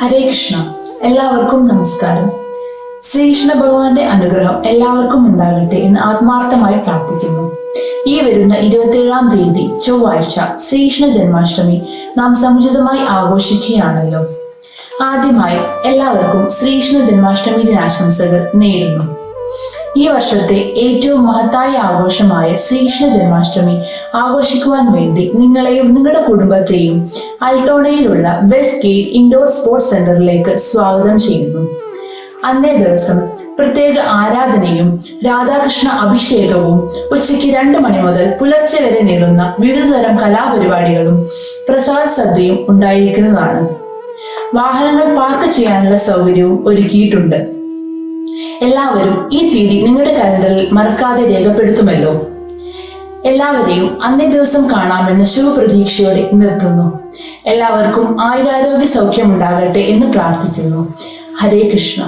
ഹരേ കൃഷ്ണ. എല്ലാവർക്കും നമസ്കാരം. ശ്രീകൃഷ്ണ ഭഗവാന്റെ അനുഗ്രഹം എല്ലാവർക്കും ഉണ്ടാകട്ടെ എന്ന് ആത്മാർത്ഥമായി പ്രാർത്ഥിക്കുന്നു. ഈ വരുന്ന 27-ാം തീയതി ചൊവ്വാഴ്ച ശ്രീകൃഷ്ണ ജന്മാഷ്ടമി നാം സമുചിതമായി ആഘോഷിക്കുകയാണല്ലോ. ആദ്യമായി എല്ലാവർക്കും ശ്രീകൃഷ്ണ ജന്മാഷ്ടമി ദിനാശംസകൾ നേരുന്നു. ഈ വർഷത്തെ ഏറ്റവും മഹത്തായ ആഘോഷമായ ശ്രീകൃഷ്ണ ജന്മാഷ്ടമി ആഘോഷിക്കുവാൻ വേണ്ടി നിങ്ങളെയും നിങ്ങളുടെ കുടുംബത്തെയും അൾട്ടോണയിലുള്ള വെസ്റ്റ് ഗേറ്റ് ഇൻഡോർ സ്പോർട്സ് സെന്ററിലേക്ക് സ്വാഗതം ചെയ്യുന്നു. അന്നേ ദിവസം പ്രത്യേക ആരാധനയും രാധാകൃഷ്ണ അഭിഷേകവും ഉച്ചയ്ക്ക് 2 മണി മുതൽ പുലർച്ചെ വരെ നീളുന്ന വിവിധതരം കലാപരിപാടികളും പ്രസാദ സദ്യയും ഉണ്ടായിരിക്കുന്നതാണ്. വാഹനങ്ങൾ പാർക്ക് ചെയ്യാനുള്ള സൗകര്യവും ഒരുക്കിയിട്ടുണ്ട്. എല്ലാവരും ഈ തീയതി നിങ്ങളുടെ കലണ്ടറിൽ മറക്കാതെ രേഖപ്പെടുത്തുമല്ലോ. എല്ലാവരെയും അന്നേ ദിവസം കാണാമെന്ന ശുഭപ്രതീക്ഷയോടെ നിർത്തുന്നു. എല്ലാവർക്കും ആയുരാരോഗ്യ സൗഖ്യമുണ്ടാകട്ടെ എന്ന് പ്രാർത്ഥിക്കുന്നു. ഹരേ കൃഷ്ണ.